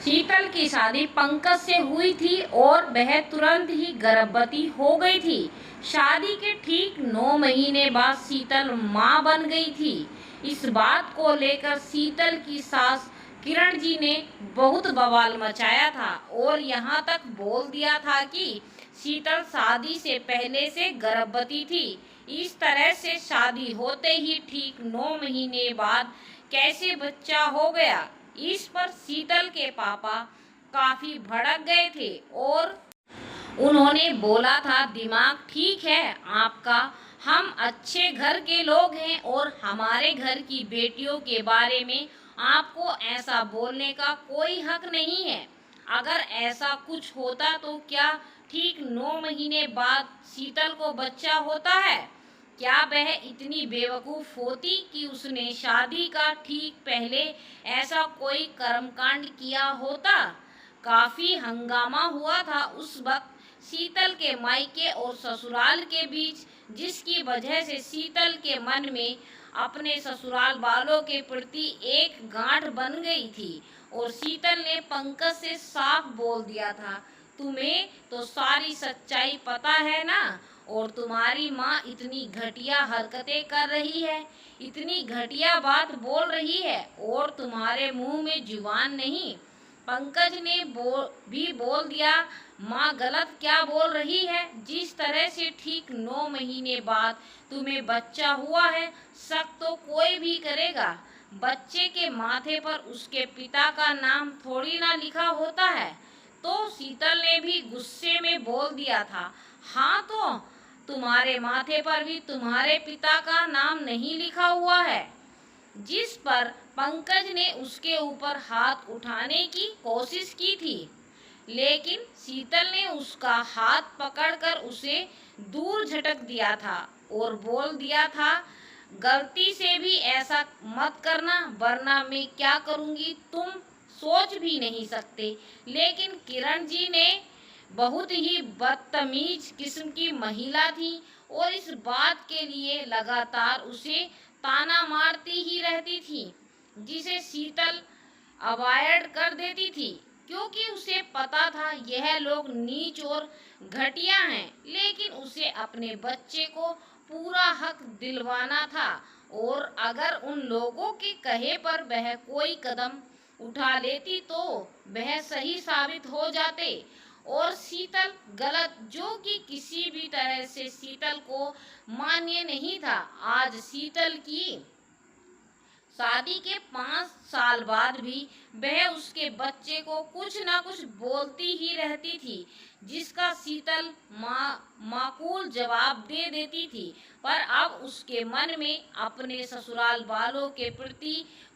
शीतल की शादी पंकज से हुई थी और वह तुरंत ही गर्भवती हो गई थी। शादी के ठीक 9 महीने बाद शीतल मां बन गई थी। इस बात को लेकर शीतल की सास किरण जी ने बहुत बवाल मचाया था और यहाँ तक बोल दिया था कि शीतल शादी से पहले से गर्भवती थी। इस तरह से शादी होते ही ठीक 9 महीने बाद कैसे बच्चा हो गया, इस पर शीतल के पापा काफी भड़क गए थे और उन्होंने बोला था, दिमाग ठीक है आपका, हम अच्छे घर के लोग हैं और हमारे घर की बेटियों के बारे में आपको ऐसा बोलने का कोई हक नहीं है। अगर ऐसा कुछ होता तो क्या ठीक 9 महीने बाद शीतल को बच्चा होता है? क्या वह इतनी बेवकूफ होती कि उसने शादी का ठीक पहले ऐसा कोई कर्मकांड किया होता? काफी हंगामा हुआ था उस वक्त शीतल के मायके और ससुराल के बीच, जिसकी वजह से शीतल के मन में अपने ससुराल वालों के प्रति एक गांठ बन गई थी और शीतल ने पंकज से साफ बोल दिया था, तुम्हें तो सारी सच्चाई पता है ना, और तुम्हारी माँ इतनी घटिया हरकतें कर रही है, इतनी घटिया बात बोल रही है और तुम्हारे मुंह में जुबान नहीं। पंकज ने भी बोल दिया, माँ गलत क्या बोल रही है, जिस तरह से ठीक 9 महीने बाद तुम्हें बच्चा हुआ है, शक तो कोई भी करेगा। बच्चे के माथे पर उसके पिता का नाम थोड़ी ना लिखा होता है। तो शीतल ने भी गुस्से में बोल दिया था, हाँ तो तुम्हारे माथे पर भी तुम्हारे पिता का नाम नहीं लिखा हुआ है। जिस पर पंकज ने उसके ऊपर हाथ उठाने की कोशिश की थी, लेकिन शीतल ने उसका हाथ पकड़कर उसे दूर झटक दिया था और बोल दिया था, गलती से भी ऐसा मत करना वरना मैं क्या करूंगी तुम सोच भी नहीं सकते। लेकिन किरण जी ने बहुत ही बदतमीज किस्म की महिला थी और इस बात के लिए लगातार उसे ताना मारती ही रहती थी, जिसे शीतल अवॉइड कर देती थी क्योंकि उसे पता था यह लोग नीच और घटिया हैं। लेकिन उसे अपने बच्चे को पूरा हक दिलवाना था और अगर उन लोगों के कहे पर वह कोई कदम उठा लेती तो वह सही साबित हो जाते और शीतल गलत, जो कि किसी भी तरह से शीतल को मान्य नहीं था। आज शीतल की शादी के 5 साल बाद भी वह उसके बच्चे को कुछ ना कुछ बोलती ही रहती थी, जिसका शीतल माकूल जवाब दे देती थी। पर अब उसके मन में अपने ससुराल वालों के प्रति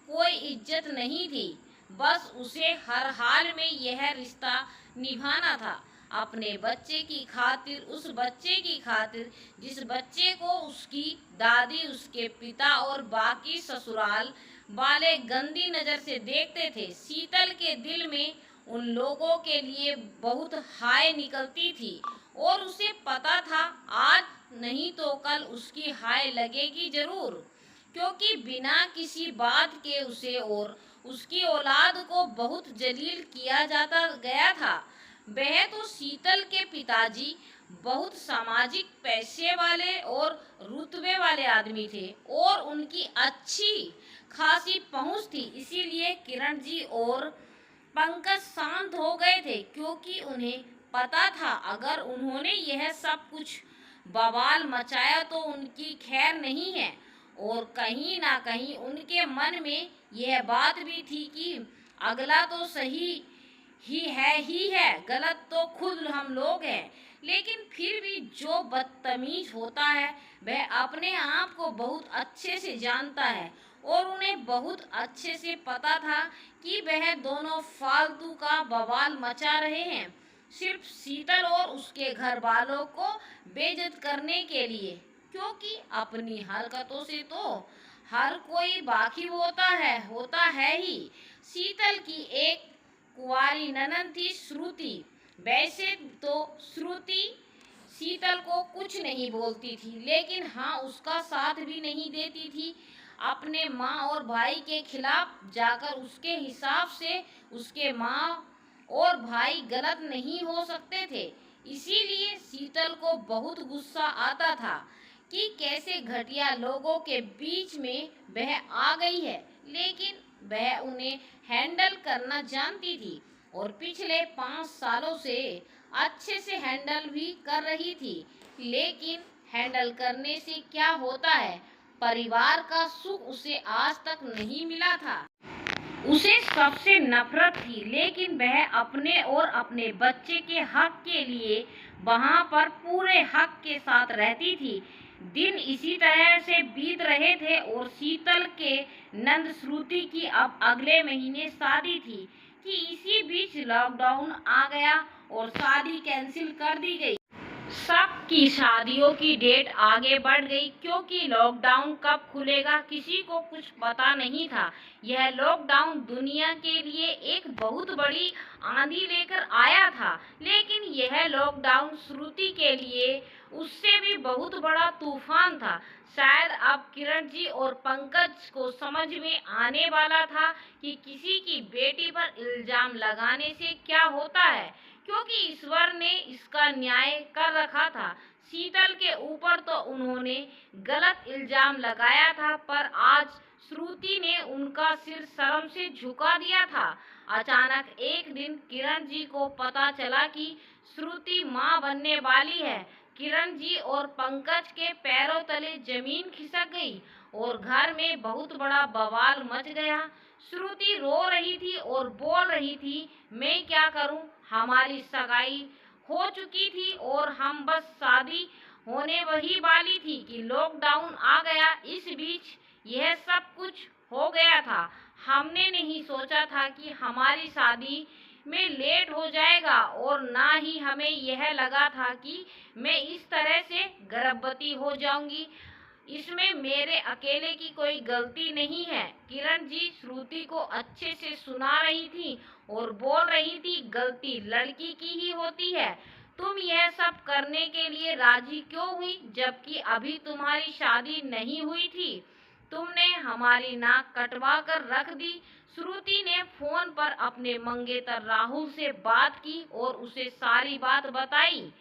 कोई इज्जत नहीं थी, बस उसे हर हाल में यह रिश्ता निभाना था, अपने बच्चे की खातिर, उस बच्चे की खातिर जिस बच्चे को उसकी दादी, उसके पिता और बाकी ससुराल वाले गंदी नजर से देखते थे। शीतल के दिल में उन लोगों के लिए बहुत हाय निकलती थी और उसे पता था आज नहीं तो कल उसकी हाय लगेगी जरूर, क्योंकि बिना किसी बात के उसे और उसकी औलाद को बहुत जलील किया जाता गया था। वह तो शीतल के पिताजी बहुत सामाजिक पैसे वाले और रुतबे वाले आदमी थे और उनकी अच्छी खासी पहुंच थी, इसीलिए किरण जी और पंकज शांत हो गए थे क्योंकि उन्हें पता था अगर उन्होंने यह सब कुछ बवाल मचाया तो उनकी खैर नहीं है और कहीं ना कहीं उनके मन में यह बात भी थी कि अगला तो सही ही है, गलत तो खुद हम लोग हैं। लेकिन फिर भी जो बदतमीज होता है वह अपने आप को बहुत अच्छे से जानता है और उन्हें बहुत अच्छे से पता था कि वह दोनों फालतू का बवाल मचा रहे हैं, सिर्फ शीतल और उसके घर वालों को बेइज्जत करने के लिए, क्योंकि अपनी हरकतों से तो हर कोई वाकिफ होता है ही। शीतल की एक कुंवारी ननद थी श्रुति। वैसे तो श्रुति शीतल को कुछ नहीं बोलती थी, लेकिन हाँ उसका साथ भी नहीं देती थी। अपने माँ और भाई के खिलाफ जाकर उसके हिसाब से उसके माँ और भाई गलत नहीं हो सकते थे। इसीलिए शीतल को बहुत गुस्सा आता था कि कैसे घटिया लोगों के बीच में वह आ गई है, लेकिन वह उन्हें हैंडल करना जानती थी और पिछले 5 सालों से अच्छे से हैंडल भी कर रही थी। लेकिन हैंडल करने से क्या होता है, परिवार का सुख उसे आज तक नहीं मिला था। उसे सबसे नफरत थी, लेकिन वह अपने और अपने बच्चे के हक के लिए वहां पर पूरे हक के साथ रहती थी। दिन इसी तरह से बीत रहे थे और शीतल के नंद श्रुति की अब अगले महीने शादी थी कि इसी बीच लॉकडाउन आ गया और शादी कैंसिल कर दी गई। सबकी शादियों की डेट आगे बढ़ गई क्योंकि लॉकडाउन कब खुलेगा किसी को कुछ पता नहीं था। यह लॉकडाउन दुनिया के लिए एक बहुत बड़ी आंधी लेकर आया था, लेकिन यह लॉकडाउन श्रुति के लिए उससे भी बहुत बड़ा तूफान था। शायद अब किरण जी और पंकज को समझ में आने वाला था कि किसी की बेटी पर इल्जाम लगाने से क्या होता है, क्योंकि ईश्वर ने इसका न्याय कर रखा था। शीतल के ऊपर तो उन्होंने गलत इल्जाम लगाया था, पर आज श्रुति ने उनका सिर शर्म से झुका दिया था। अचानक एक दिन किरण जी को पता चला कि श्रुति मां बनने वाली है। किरण जी और पंकज के पैरों तले जमीन खिसक गई और घर में बहुत बड़ा बवाल मच गया। श्रुति रो रही थी और बोल रही थी, मैं क्या करूं, हमारी सगाई हो चुकी थी और हम बस शादी होने वही वाली थी कि लॉकडाउन आ गया। इस बीच यह सब कुछ हो गया था। हमने नहीं सोचा था कि हमारी शादी में लेट हो जाएगा और ना ही हमें यह लगा था कि मैं इस तरह से गर्भवती हो जाऊंगी। इसमें मेरे अकेले की कोई गलती नहीं है। किरण जी श्रुति को अच्छे से सुना रही थी और बोल रही थी, गलती लड़की की ही होती है। तुम यह सब करने के लिए राजी क्यों हुई जबकि अभी तुम्हारी शादी नहीं हुई थी? तुमने हमारी नाक कटवा कर रख दी। श्रुति ने फोन पर अपने मंगेतर राहुल से बात की और उसे सारी बात बताई।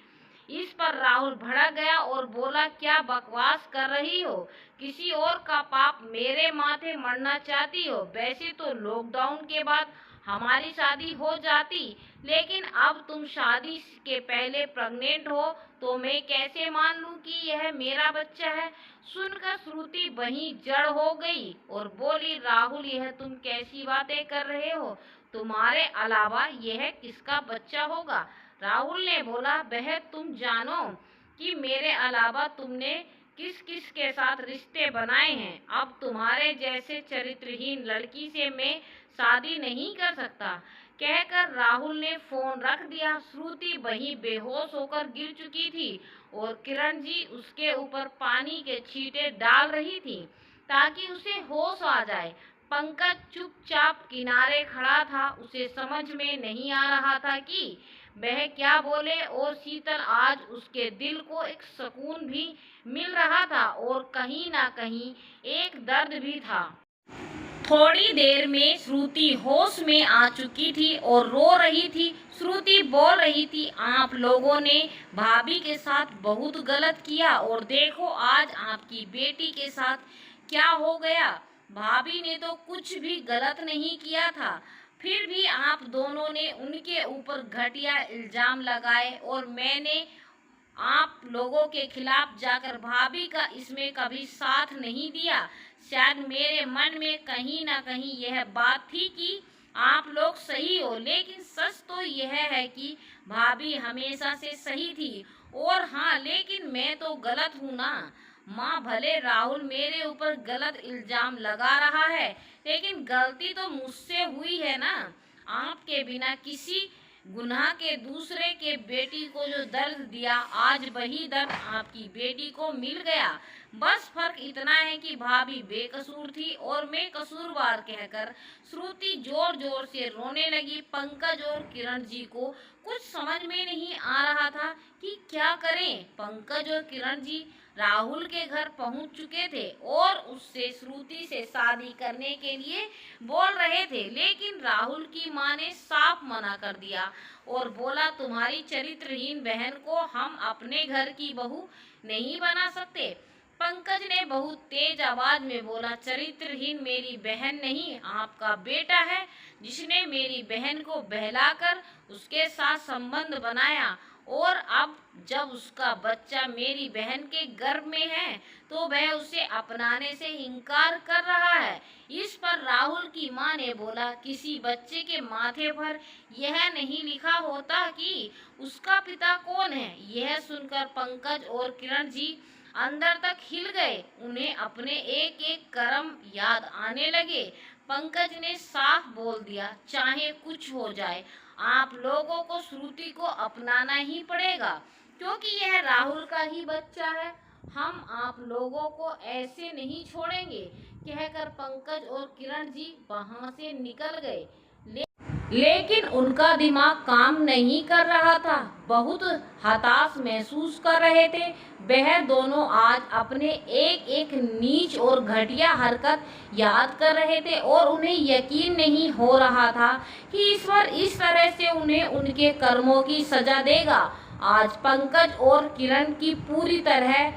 इस पर राहुल भड़क गया और बोला, क्या बकवास कर रही हो? किसी और का पाप मेरे माथे मरना चाहती हो? वैसे तो लॉकडाउन के बाद हमारी शादी हो जाती, लेकिन अब तुम शादी के पहले प्रेग्नेंट हो तो मैं कैसे मान लूं कि यह मेरा बच्चा है? सुनकर श्रुति वहीं जड़ हो गई और बोली, राहुल यह तुम कैसी बातें कर रहे हो? तुम्हारे अलावा यह किसका बच्चा होगा? राहुल ने बोला, वह तुम जानो कि मेरे अलावा तुमने किस किस के साथ रिश्ते बनाए हैं। अब तुम्हारे जैसे चरित्रहीन लड़की से मैं शादी नहीं कर सकता। कहकर राहुल ने फोन रख दिया। श्रुति वहीं बेहोश होकर गिर चुकी थी और किरण जी उसके ऊपर पानी के छींटे डाल रही थी ताकि उसे होश आ जाए। पंकज चुपचाप किनारे खड़ा था। उसे समझ में नहीं आ रहा था कि वह क्या बोले और शीतल आज उसके दिल को एक सुकून भी मिल रहा था और कहीं ना कहीं एक दर्द भी था। थोड़ी देर में श्रुति होश में आ चुकी थी और रो रही थी। श्रुति बोल रही थी, आप लोगों ने भाभी के साथ बहुत गलत किया और देखो आज आपकी बेटी के साथ क्या हो गया। भाभी ने तो कुछ भी गलत नहीं किया था, फिर भी आप दोनों ने उनके ऊपर घटिया इल्जाम लगाए और मैंने आप लोगों के खिलाफ जाकर भाभी का इसमें कभी साथ नहीं दिया। शायद मेरे मन में कहीं ना कहीं यह बात थी कि आप लोग सही हो, लेकिन सच तो यह है कि भाभी हमेशा से सही थी। और हाँ, लेकिन मैं तो गलत हूँ ना माँ। भले राहुल मेरे ऊपर गलत इल्जाम लगा रहा है, लेकिन गलती तो मुझसे हुई है ना। आपके बिना किसी गुनाह के दूसरे के बेटी को जो दर्द दिया, आज वही दर्द आपकी बेटी को मिल गया। बस फर्क इतना है कि भाभी बेकसूर थी और मैं कसूरवार कहकर श्रुति जोर जोर से रोने लगी। पंकज और किरण जी को कुछ समझ में नहीं आ रहा था कि क्या करें। पंकज और किरण जी राहुल के घर पहुंच चुके थे और उससे श्रुति से शादी करने के लिए बोल रहे थे, लेकिन राहुल की मां ने साफ मना कर दिया और बोला, तुम्हारी चरित्रहीन बहन को हम अपने घर की बहू नहीं बना सकते। पंकज ने बहुत तेज आवाज में बोला, चरित्रहीन मेरी बहन नहीं, आपका बेटा है, जिसने मेरी बहन को बहलाकर उसके साथ संबंध बनाया, और अब जब उसका बच्चा मेरी बहन के गर्भ में है तो वह उसे अपनाने से इनकार कर रहा है। इस पर राहुल की मां ने बोला, किसी बच्चे के माथे पर यह नहीं लिखा होता कि उसका पिता कौन है। यह सुनकर पंकज और किरण जी अंदर तक हिल गए। उन्हें अपने एक एक कर्म याद आने लगे। पंकज ने साफ बोल दिया, चाहे कुछ हो जाए, आप लोगों को श्रुति को अपनाना ही पड़ेगा, क्योंकि यह राहुल का ही बच्चा है। हम आप लोगों को ऐसे नहीं छोड़ेंगे। कहकर पंकज और किरण जी वहां से निकल गए। लेकिन उनका दिमाग काम नहीं कर रहा था, बहुत हताश महसूस कर रहे थे। वह दोनों आज अपने एक एक नीच और घटिया हरकत याद कर रहे थे और उन्हें यकीन नहीं हो रहा था कि ईश्वर इस तरह से उन्हें उनके कर्मों की सजा देगा। आज पंकज और किरण की पूरी तरह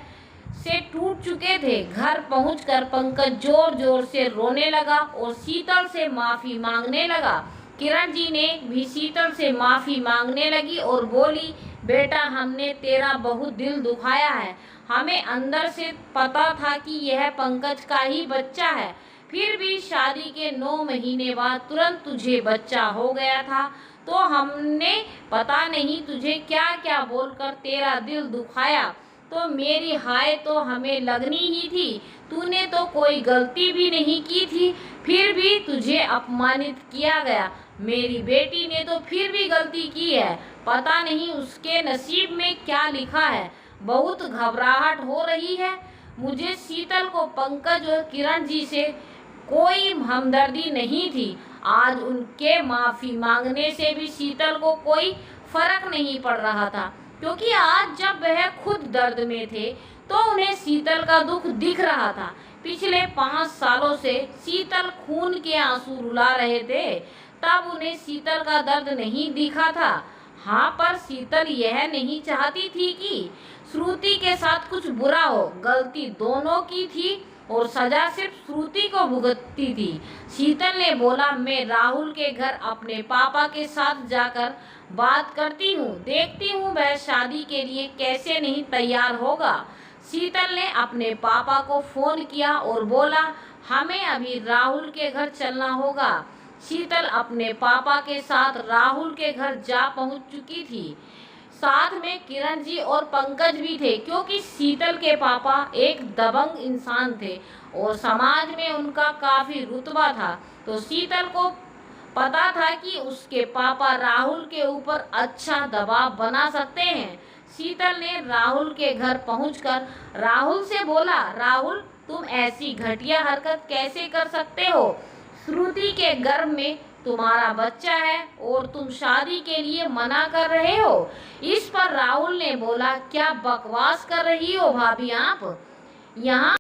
से टूट चुके थे। घर पहुंचकर पंकज जोर जोर से रोने लगा और शीतल से माफी मांगने लगा। किरण जी ने भी शीतल से माफी मांगने लगी और बोली, बेटा हमने तेरा बहुत दिल दुखाया है। हमें अंदर से पता था कि यह पंकज का ही बच्चा है, फिर भी शादी के 9 महीने बाद तुरंत तुझे बच्चा हो गया था, तो हमने पता नहीं तुझे क्या क्या बोलकर तेरा दिल दुखाया। तो मेरी हाय तो हमें लगनी ही थी। तूने तो कोई गलती भी नहीं की थी, फिर भी तुझे अपमानित किया गया। मेरी बेटी ने तो फिर भी गलती की है, पता नहीं उसके नसीब में क्या लिखा है। बहुत घबराहट हो रही है मुझे। शीतल को पंकज और किरण जी से कोई हमदर्दी नहीं थी। आज उनके माफी मांगने से भी शीतल को कोई फर्क नहीं पड़ रहा था, क्योंकि आज जब वह खुद दर्द में थे तो उन्हें शीतल का दुख दिख रहा था। पिछले 5 सालों से शीतल खून के आंसू रुला रहे थे, तब उन्हें शीतल का दर्द नहीं दिखा था। हाँ, पर शीतल यह नहीं चाहती थी कि श्रुति के साथ कुछ बुरा हो। गलती दोनों की थी और सजा सिर्फ श्रुति को भुगतती थी। शीतल ने बोला, मैं राहुल के घर अपने पापा के साथ जाकर बात करती हूँ, देखती हूँ वह शादी के लिए कैसे नहीं तैयार होगा। शीतल ने अपने पापा को फोन किया और बोला, हमें अभी राहुल के घर चलना होगा। शीतल अपने पापा के साथ राहुल के घर जा पहुंच चुकी थी। साथ में किरण जी और पंकज भी थे, क्योंकि शीतल के पापा एक दबंग इंसान थे और समाज में उनका काफी रुतबा था। तो शीतल को पता था कि उसके पापा राहुल के ऊपर अच्छा दबाव बना सकते हैं। शीतल ने राहुल के घर पहुंचकर राहुल से बोला, राहुल तुम ऐसी घटिया हरकत कैसे कर सकते हो? श्रुति के गर्भ में तुम्हारा बच्चा है और तुम शादी के लिए मना कर रहे हो। इस पर राहुल ने बोला, क्या बकवास कर रही हो भाभी आप? यहाँ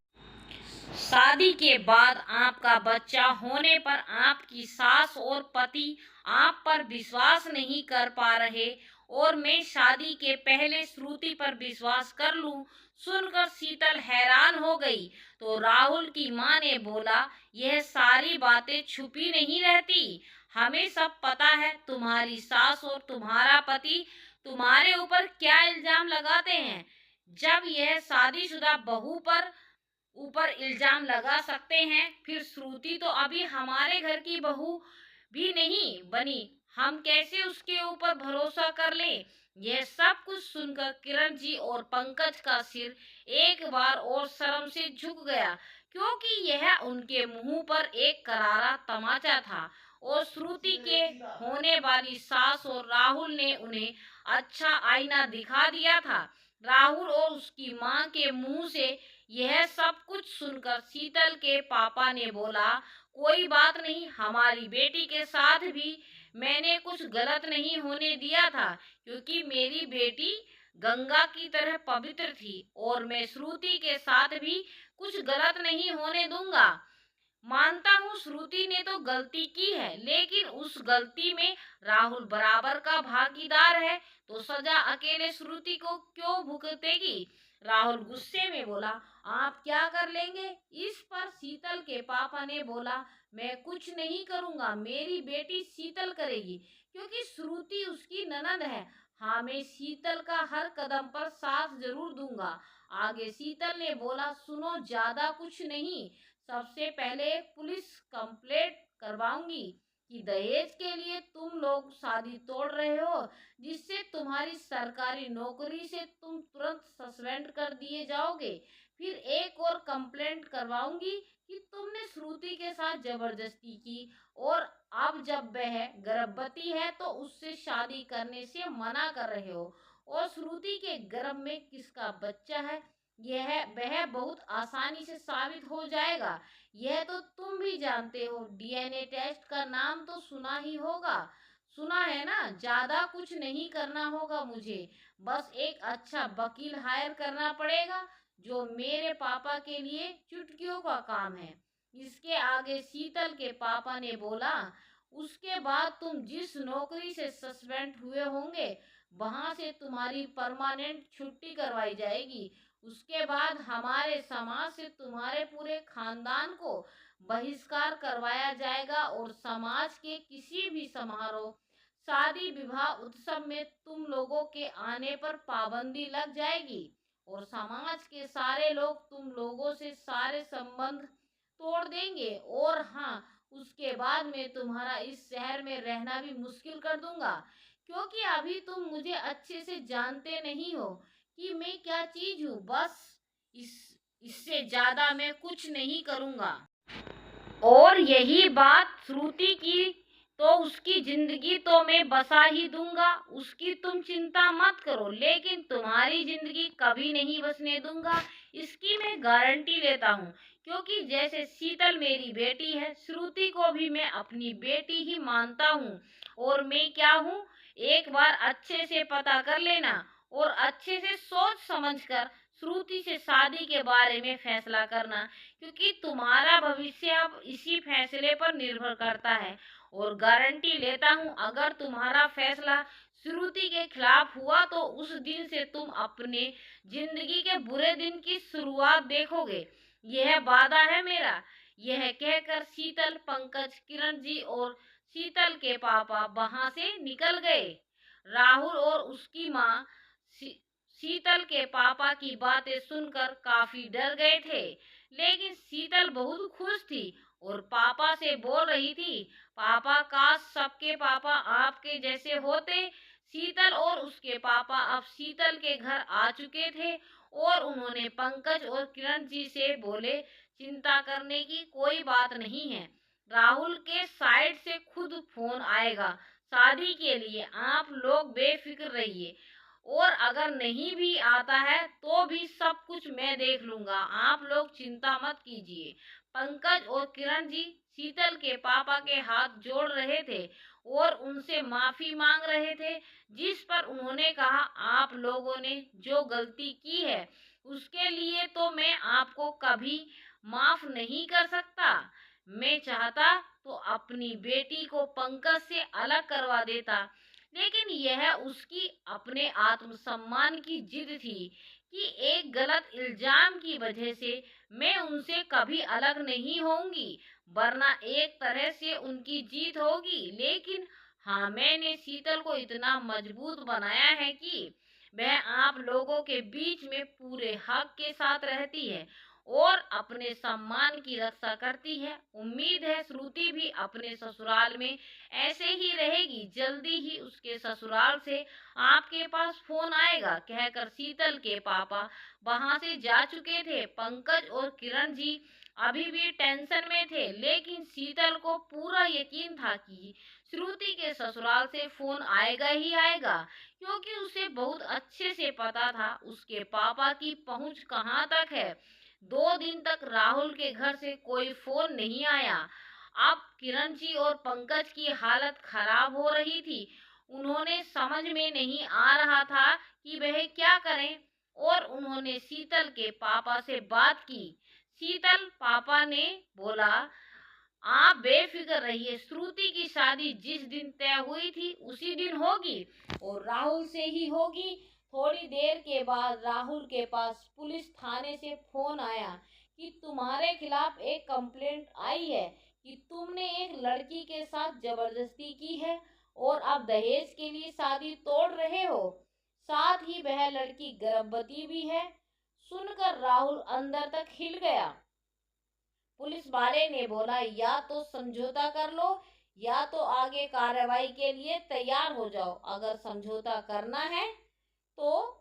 शादी के बाद आपका बच्चा होने पर आपकी सास और पति आप पर विश्वास नहीं कर पा रहे और मैं शादी के पहले श्रुति पर विश्वास कर लूं। सुनकर शीतल हैरान हो गई। तो राहुल की मां ने बोला, यह सारी बातें छुपी नहीं रहती, हमें सब पता है। तुम्हारी सास और तुम्हारा पति तुम्हारे ऊपर क्या इल्जाम लगाते हैं। जब यह शादीशुदा बहू पर ऊपर इल्जाम लगा सकते हैं, फिर श्रुति तो अभी हमारे घर की बहू भी नहीं बनी, हम कैसे उसके ऊपर भरोसा कर लें? यह सब कुछ सुनकर किरण जी और पंकज का सिर एक बार और शर्म से झुक गया, क्योंकि यह उनके मुंह पर एक करारा तमाचा था और श्रुति के होने वाली सास और राहुल ने उन्हें अच्छा आईना दिखा दिया था। राहुल और उसकी मां के मुंह से यह सब कुछ सुनकर शीतल के पापा ने बोला, कोई बात नहीं, हमारी बेटी के साथ भी मैंने कुछ गलत नहीं होने दिया था, क्योंकि मेरी बेटी गंगा की तरह पवित्र थी और मैं श्रुति के साथ भी कुछ गलत नहीं होने दूंगा। मानता हूँ श्रुति ने तो गलती की है, लेकिन उस गलती में राहुल बराबर का भागीदार है, तो सजा अकेले श्रुति को क्यों भुगतेगी? राहुल गुस्से में बोला, आप क्या कर लेंगे? इस पर शीतल के पापा ने बोला, मैं कुछ नहीं करूंगा, मेरी बेटी शीतल करेगी, क्योंकि श्रुति उसकी ननद है। हाँ, मैं शीतल का हर कदम पर साथ जरूर दूंगा। आगे शीतल ने बोला, सुनो, ज्यादा कुछ नहीं, सबसे पहले पुलिस कंप्लेंट करवाऊंगी कि दहेज के लिए तुम लोग शादी तोड़ रहे हो, जिससे तुम्हारी सरकारी नौकरी से तुम तुरंत सस्पेंड कर दिए जाओगे। फिर एक और कंप्लेंट करवाऊंगी कि तुमने श्रुति के साथ जबरदस्ती की और अब जब वह गर्भवती है तो उससे शादी करने से मना कर रहे हो। और श्रुति के गर्भ में किसका बच्चा है यह वह बहुत आसानी से साबित हो जाएगा। यह तो तुम भी जानते हो, डीएनए टेस्ट का नाम तो सुना ही होगा। सुना है ना? ज्यादा कुछ नहीं करना होगा मुझे, बस एक अच्छा वकील हायर करना पड़ेगा, जो मेरे पापा के लिए चुटकियों का काम है। इसके आगे शीतल के पापा ने बोला, उसके बाद तुम जिस नौकरी से सस्पेंड हुए होंगे वहां से तुम्हारी परमानेंट छुट्टी करवाई जाएगी। उसके बाद हमारे समाज से तुम्हारे पूरे खानदान को बहिष्कार करवाया जाएगा और समाज के किसी भी समारोह, शादी, विवाह, उत्सव में तुम लोगों के आने पर पाबंदी लग जाएगी और समाज के सारे लोग तुम लोगों से सारे संबंध तोड़ देंगे। और हाँ, उसके बाद मैं तुम्हारा इस शहर में रहना भी मुश्किल कर दूंगा, क्योंकि अभी तुम मुझे अच्छे से जानते नहीं हो कि मैं क्या चीज हूँ। बस इस इससे ज्यादा मैं कुछ नहीं करूँगा। और यही बात श्रुति की, तो उसकी जिंदगी तो मैं बसा ही दूंगा, उसकी तुम चिंता मत करो, लेकिन तुम्हारी जिंदगी कभी नहीं बसने दूंगा, इसकी मैं गारंटी लेता हूँ। क्योंकि जैसे शीतल मेरी बेटी है, श्रुति को भी मैं अपनी बेटी ही मानता हूँ। और मैं क्या हूँ, एक बार अच्छे से पता कर लेना और अच्छे से सोच समझकर श्रुति से शादी के बारे में फैसला करना, क्योंकि तुम्हारा भविष्य अब इसी फैसले पर निर्भर करता है। और गारंटी लेता हूँ, अगर तुम्हारा फैसला श्रुति के खिलाफ हुआ तो उस दिन से तुम अपने जिंदगी के बुरे दिन की शुरुआत देखोगे, यह वादा है मेरा। यह कहकर शीतल, पंकज, किरण जी और शीतल के पापा वहां से निकल गए। राहुल और उसकी माँ शीतल के पापा की बातें सुनकर काफी डर गए थे, लेकिन शीतल बहुत खुश थी और पापा से बोल रही थी, पापा, काश सबके पापा आपके जैसे होते। शीतल और उसके पापा अब शीतल के घर आ चुके थे और उन्होंने पंकज और किरण जी से बोले, चिंता करने की कोई बात नहीं है, राहुल के साइड से खुद फोन आएगा शादी के लिए, आप लोग बेफिक्र रहिए। और अगर नहीं भी आता है तो भी सब कुछ मैं देख लूंगा, आप लोग चिंता मत कीजिए। पंकज और किरण जी शीतल के पापा के हाथ जोड़ रहे थे और उनसे माफी मांग रहे थे, जिस पर उन्होंने कहा, आप लोगों ने जो गलती की है उसके लिए तो मैं आपको कभी माफ नहीं कर सकता। मैं चाहता तो अपनी बेटी को पंकज से अलग करवा देता, लेकिन यह उसकी अपने आत्मसम्मान की जिद थी कि एक गलत इल्जाम की वजह से मैं उनसे कभी अलग नहीं होंगी, वरना एक तरह से उनकी जीत होगी। लेकिन हाँ, मैंने शीतल को इतना मजबूत बनाया है कि वह आप लोगों के बीच में पूरे हक के साथ रहती है और अपने सम्मान की रक्षा करती है। उम्मीद है श्रुति भी अपने ससुराल में ऐसे ही रहेगी। जल्दी ही उसके ससुराल से आपके पास फोन आएगा, कहकर शीतल के पापा वहां से जा चुके थे। पंकज और किरण जी अभी भी टेंशन में थे, लेकिन शीतल को पूरा यकीन था कि श्रुति के ससुराल से फोन आएगा ही आएगा, क्योंकि उसे बहुत अच्छे से पता था उसके पापा की पहुंच कहां तक है। 2 दिन तक राहुल के घर से कोई फोन नहीं आया। अब किरण जी और पंकज की हालत खराब हो रही थी उन्होंने समझ में नहीं आ रहा था कि वह क्या करें और उन्होंने शीतल के पापा से बात की। शीतल पापा ने बोला, आप बेफिक्र रहिए, श्रुति की शादी जिस दिन तय हुई थी उसी दिन होगी और राहुल से ही होगी। थोड़ी देर के बाद राहुल के पास पुलिस थाने से फोन आया कि तुम्हारे खिलाफ एक कंप्लेंट आई है कि तुमने एक लड़की के साथ जबरदस्ती की है और अब दहेज के लिए शादी तोड़ रहे हो, साथ ही वह लड़की गर्भवती भी है। सुनकर राहुल अंदर तक हिल गया। पुलिस वाले ने बोला, या तो समझौता कर लो या तो आगे कार्रवाई के लिए तैयार हो जाओ। अगर समझौता करना है तो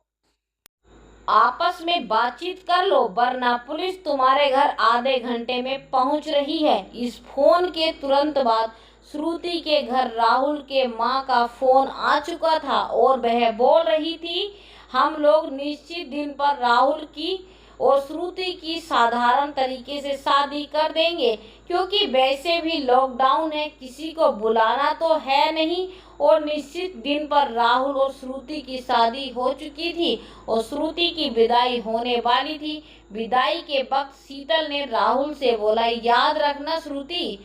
आपस में बातचीत कर लो, वरना पुलिस तुम्हारे घर आधे घंटे में पहुंच रही है। इस फोन के तुरंत बाद श्रुति के घर राहुल के मां का फोन आ चुका था और वह बोल रही थी, हम लोग निश्चित दिन पर राहुल की और श्रुति की साधारण तरीके से शादी कर देंगे, क्योंकि वैसे भी लॉकडाउन है, किसी को बुलाना तो है नहीं और निश्चित दिन पर राहुल और श्रुति की शादी हो चुकी थी और श्रुति की विदाई होने वाली थी। विदाई के वक्त शीतल ने राहुल से बोला, याद रखना श्रुति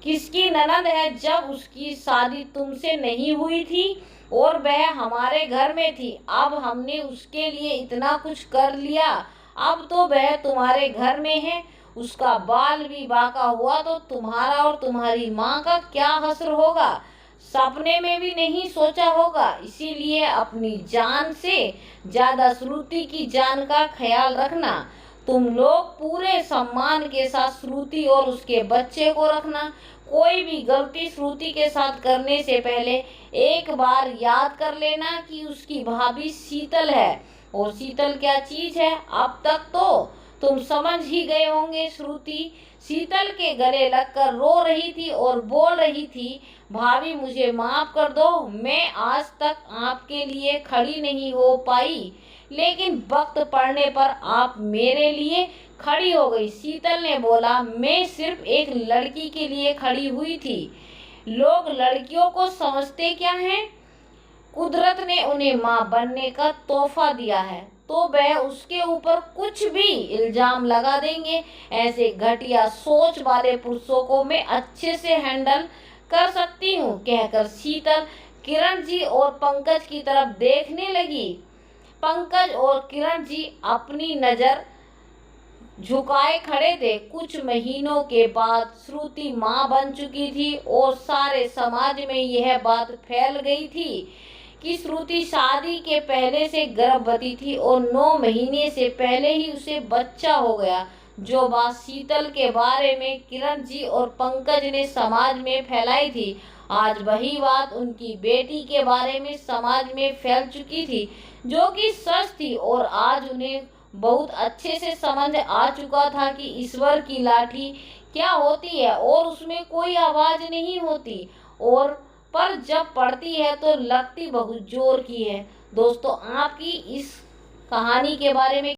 किसकी ननद है, जब उसकी शादी तुमसे नहीं हुई थी और वह हमारे घर में थी। अब हमने उसके लिए इतना कुछ कर लिया, अब तो वह तुम्हारे घर में है। उसका बाल विवाह का हुआ तो तुम्हारा और तुम्हारी माँ का क्या हश्र होगा, सपने में भी नहीं सोचा होगा। इसीलिए अपनी जान से ज्यादा श्रुति की जान का ख्याल रखना। तुम लोग पूरे सम्मान के साथ श्रुति और उसके बच्चे को रखना। कोई भी गलती श्रुति के साथ करने से पहले एक बार याद कर लेना कि उसकी भाभी शीतल है और शीतल क्या चीज है। अब तक तो तुम समझ ही गए होंगे। श्रुति शीतल के गले लगकर रो रही थी और बोल रही थी, भाभी मुझे माफ कर दो, मैं आज तक आपके लिए खड़ी नहीं हो पाई, लेकिन वक्त पड़ने पर आप मेरे लिए खड़ी हो गई। शीतल ने बोला, मैं सिर्फ एक लड़की के लिए खड़ी हुई थी, लोग लड़कियों को समझते क्या हैं, कुदरत ने उन्हें माँ बनने का तोहफा दिया है तो वह उसके ऊपर कुछ भी इल्जाम लगा देंगे। ऐसे घटिया सोच वाले पुरुषों को मैं अच्छे से हैंडल कर सकती हूँ, कहकर शीतल किरण जी और पंकज की तरफ देखने लगी। पंकज और किरण जी अपनी नजर झुकाए खड़े थे। कुछ महीनों के बाद श्रुति माँ बन चुकी थी और सारे समाज में यह बात फैल गई थी कि श्रुति शादी के पहले से गर्भवती थी और 9 महीने से पहले ही उसे बच्चा हो गया। जो बात शीतल के बारे में किरण जी और पंकज ने समाज में फैलाई थी, आज वही बात उनकी बेटी के बारे में समाज में फैल चुकी थी, जो कि सच थी। और आज उन्हें बहुत अच्छे से समझ आ चुका था कि ईश्वर की लाठी क्या होती है और उसमें कोई आवाज नहीं होती, और पर जब पड़ती है तो लगती बहुत जोर की है। दोस्तों, आपकी इस कहानी के बारे में